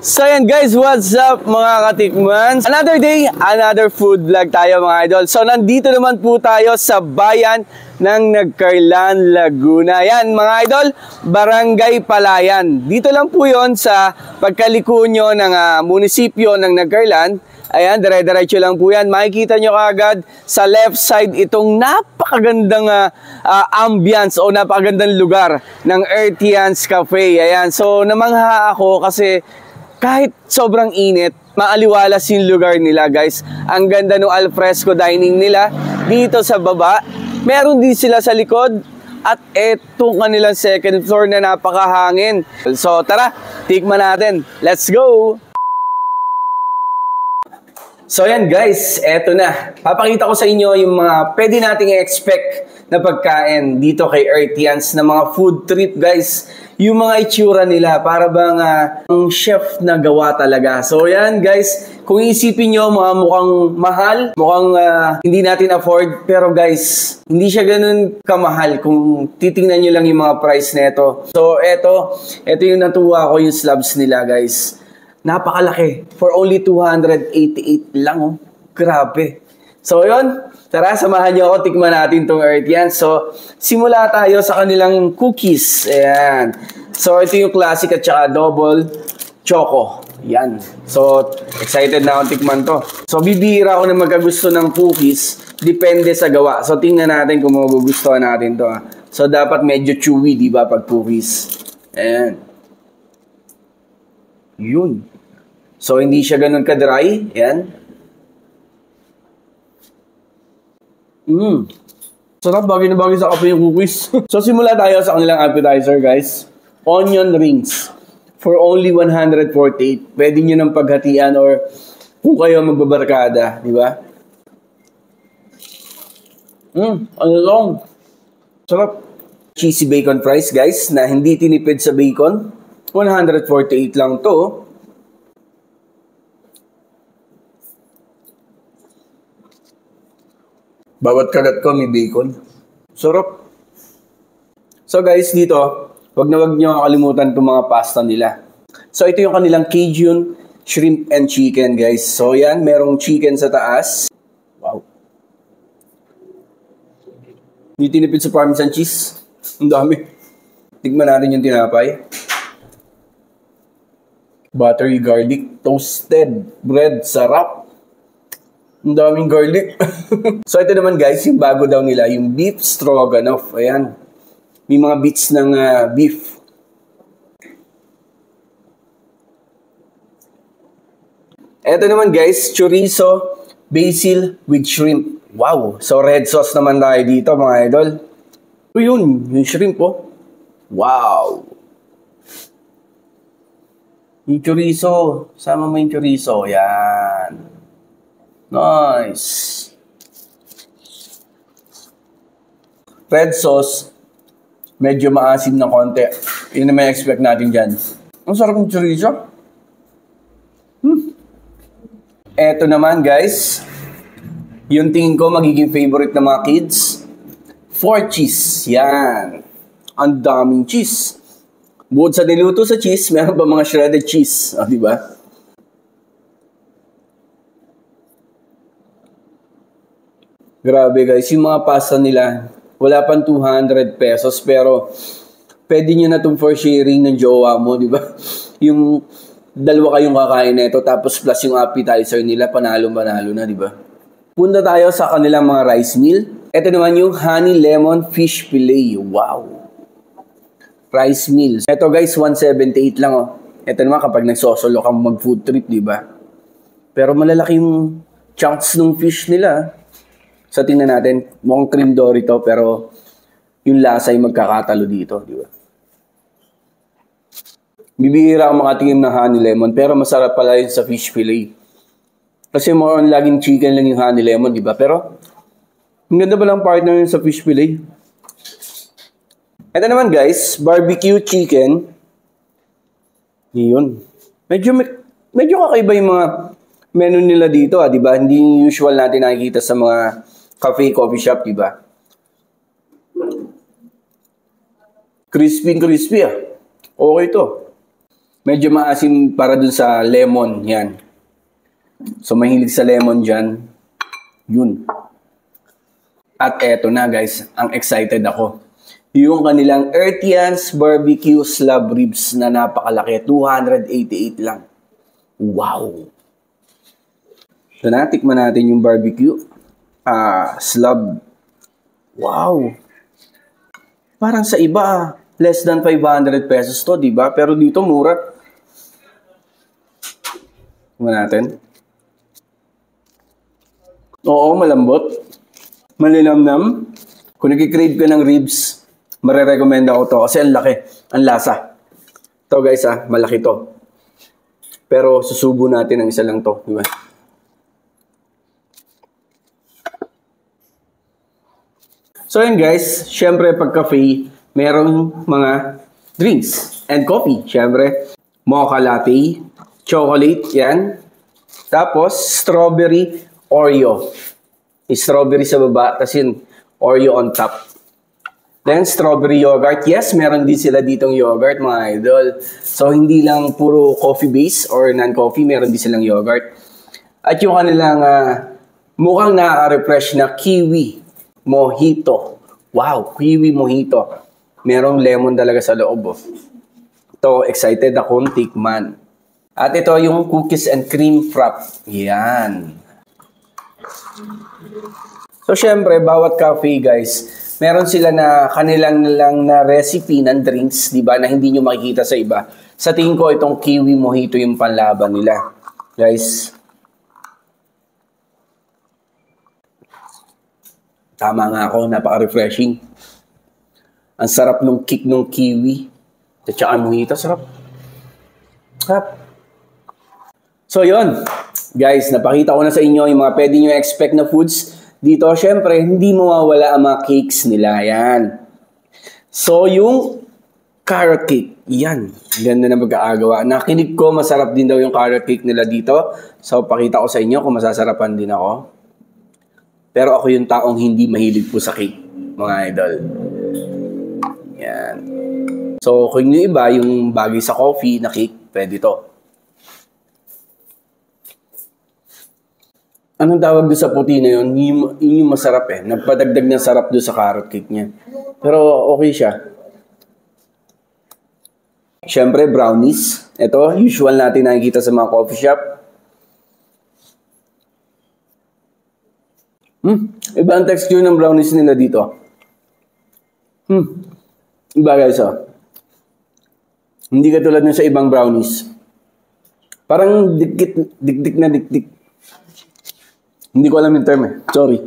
So yan guys, what's up mga katikmans? Another day, another food vlog tayo mga idol. So nandito naman po tayo sa bayan ng Nagcarlan, Laguna. Yan mga idol, Barangay Palayan. Dito lang po yon sa pagkaliko nyo ng munisipyo ng Nagcarlan. Ayan, dire-diretso lang po yan. Makikita nyo kaagad sa left side itong napakagandang ambience o napakagandang lugar ng Earthians Cafe. Ayan, so namangha ako kasi kahit sobrang init, maaliwalas yung lugar nila guys. Ang ganda ng alfresco dining nila dito sa baba. Meron din sila sa likod. At etong kanilang second floor na napakahangin. So tara, tikman natin. Let's go! So yan guys, eto na. Papakita ko sa inyo yung mga pwede nating i-expect na pagkain dito kay Earthians na mga food trip guys. Yung mga itsura nila para bang ang chef na gawa talaga. So yan guys, kung isipin nyo mukhang mahal, mukhang hindi natin afford. Pero guys, hindi siya ganun kamahal kung titingnan nyo lang yung mga price nito. So eto yung natuwa ko yung slabs nila guys. Napakalaki. For only 288 lang, oh. Grabe. So, yun. Tara, samahan niyo ako. Tikman natin itong Earthians. So, simula tayo sa kanilang cookies. Ayan. So, ito yung classic at saka double choco. Yan. So, excited na akong tikman to. So, bibihira ako na magkagusto ng cookies. Depende sa gawa. So, tingnan natin kung magugustuhan natin to. So, dapat medyo chewy, di ba, pag cookies. Ayan. Yun. So, hindi siya ganun ka-dry. Yan. Sarap, bagay na bagay sa kape yung cookies. So, simula tayo sa kanilang appetizer, guys. Onion rings. For only 148. Pwede nyo ng paghatian or kung kayo magbabarkada. Di ba? Ano lang. Sarap. Cheesy bacon fries, guys, na hindi tinipid sa bacon. 148 lang to. Bawat kagat ko may bacon. Sarap. So guys, dito, wag na wag nyo kalimutan itong mga pasta nila. So ito yung kanilang Cajun shrimp and chicken guys. So yan, merong chicken sa taas. Wow. Hindi tinipid sa parmesan cheese. Ang dami. Tignan natin yung tinapay. Buttery garlic toasted bread. Sarap. Ang daming garlic. So ito naman guys, yung bago daw nila, yung beef stroganoff. Ayan. May mga bits ng beef. Ito naman guys, chorizo, basil with shrimp. Wow. So red sauce naman tayo dito mga idol. O yun, yung shrimp oh. Wow. Yung chorizo. Sama mo yung chorizo. Yan. Nice. Red sauce. Medyo maasim na konti. Yun na may expect natin dyan. Ang sarap ng chorizo. Eto naman guys. Yung tingin ko magiging favorite ng mga kids. 4 cheese. Yan. Ang daming cheese. Bukod sa niluto sa cheese, meron pa mga shredded cheese. O, diba? Grabe guys, yung mga pasta nila, wala pang 200 pesos pero pwede nyo na itong for sharing ng jowa mo, di ba? Yung dalawa kayong kakain na ito tapos plus yung appetizer nila, panalo-panalo na, di ba? Punta tayo sa kanilang mga rice meal. Ito naman yung honey lemon fish fillet. Wow! Rice meal. Ito guys, 178 lang oh. Ito naman kapag nagsosolo kang mag food trip, di ba? Pero malalaki yung chunks ng fish nila. So, tingnan natin. Mukhang cream dory to, pero yung lasa ay magkakatalo dito, di ba? Bibihira ang makatingin ng honey lemon, pero masarap pala yun sa fish fillet. Kasi more on laging chicken lang yung honey lemon, di ba? Pero, ang ganda palang partner yun sa fish fillet. Ito naman guys, barbecue chicken. Yun. Medyo kakaiba yung mga menu nila dito, di ba? Hindi usual natin nakikita sa mga cafe, coffee shop, diba? Crispy ah. Okay to. Medyo maasim para dun sa lemon. Yan. So, mahilig sa lemon dyan. Yun. At eto na guys, ang excited ako. Yung kanilang Earthians Barbecue Slab Ribs na napakalaki. 288 lang. Wow! So, natikman natin yung barbecue. Slab. Wow! Parang sa iba, less than 500 pesos to, di ba? Pero dito, mura. Tingnan natin. Oo, malambot. Malinamnam. Kung nag-crave ka ng ribs, marirekomenda ko to kasi ang laki, ang lasa. Ito guys, malaki to. Pero susubo natin ang isa lang to, di ba? So yun guys, syempre pag cafe, merong mga drinks and coffee. Syempre, mocha latte, chocolate, yan. Tapos, strawberry Oreo. Strawberry sa baba, tapos yun, Oreo on top. Then, strawberry yogurt. Yes, meron din sila ditong yogurt, mga idol. So, hindi lang puro coffee base or non-coffee, meron din silang yogurt. At yung kanilang mukhang nakaka-refresh na kiwi mojito. Wow, kiwi mojito. Merong lemon talaga sa loob. Ito, excited akong tikman. At ito yung cookies and cream frap. Yan. So, syempre, bawat cafe, guys, meron sila na kanilang lang na recipe ng drinks, di ba, na hindi nyo makikita sa iba. Sa tingin ko, itong kiwi mojito yung panlaban nila. Guys, tama nga ako, napaka-refreshing. Ang sarap nung kick nung kiwi. At saka mojito, sarap. Sarap. So, yun. Guys, napakita ko na sa inyo yung mga pwede nyo expect na foods. Dito, syempre, hindi mawawala ang mga cakes nila. Yan. So, yung carrot cake. Yan. Ganda na pagkaagawa. Nakinig ko, masarap din daw yung carrot cake nila dito. So, pakita ko sa inyo kung masasarapan din ako. Pero ako yung taong hindi mahilig po sa cake, mga idol. Yan. So, kung yung iba, yung bagay sa coffee na cake, pwede to. Anong tawag doon sa puti na yun? Yun yung masarap eh. Nagpadagdag ng sarap doon sa carrot cake niya. Pero okay siya. Siyempre, brownies. Ito, usual natin nakikita sa mga coffee shop. Iba ang texture ng brownies nila dito. Iba guys, Hindi katulad ng sa ibang brownies. Parang dikdik na dikdik. Hindi ko alam yung term eh. Sorry.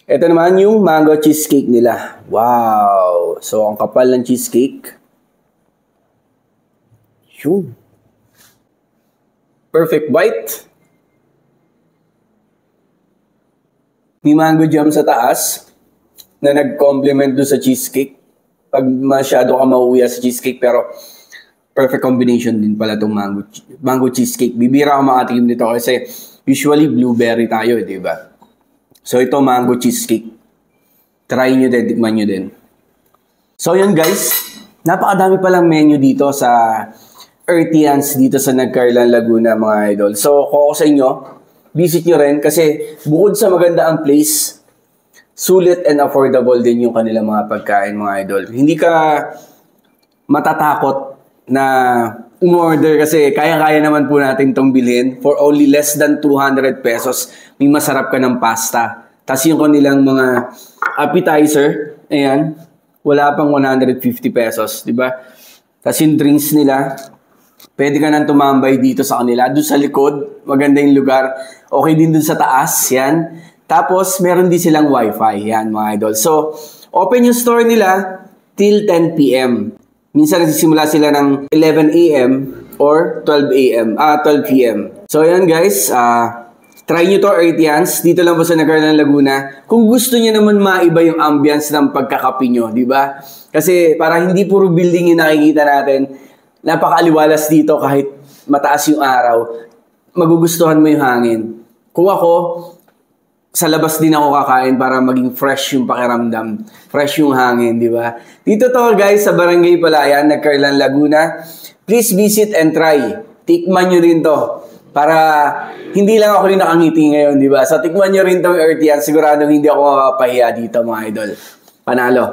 Ito naman yung mango cheesecake nila. Wow! So, ang kapal ng cheesecake. Yun. Perfect bite. May mango jam sa taas na nag-complement doon sa cheesecake. Pag masyado ka mauuya sa cheesecake, pero perfect combination din pala itong mango cheesecake. Bibira ako makatikim nito kasi usually blueberry tayo, di ba? So ito mango cheesecake. Try nyo din, tikman nyo din. So yun guys, napakadami palang menu dito sa Earthians dito sa Nagcarlan, Laguna, mga idol. So kung ako sa inyo, visit nyo rin kasi bukod sa maganda ang place, sulit and affordable din yung kanilang mga pagkain, mga idol. Hindi ka matatakot na umorder kasi kaya-kaya naman po natin itong bilhin for only less than 200 pesos. May masarap ka ng pasta. Tapos yung kanilang mga appetizer, ayan, wala pang 150 pesos, di ba? Tapos yung drinks nila, pwede ka nang tumambay dito sa kanila. Doon sa likod, maganda yung lugar. Okay din doon sa taas, yan. Tapos, meron din silang wifi, yan mga idol. So, open yung store nila till 10 p.m. Minsan nagsisimula sila ng 11 a.m. or 12 p.m. So, yan guys. Try nyo to, Earthians. Dito lang po sa Nagcarlan, Laguna. Kung gusto nyo naman maiba yung ambience ng pagkakapi nyo, di ba? Kasi parang hindi puro building yung nakikita natin. Napakaaliwalas dito kahit mataas yung araw. Magugustuhan mo yung hangin. Kung ako, sa labas din ako kakain para maging fresh yung pakiramdam, fresh yung hangin, di ba? Dito to guys sa Barangay Palayan, Nagcarlan, Laguna. Please visit and try. Tikman nyo rin to. Para hindi lang ako rin nakangiti ngayon, di ba? So tikman nyo rin tong Earthy Hands. Siguradong hindi ako makapahiya dito mga idol. Panalo.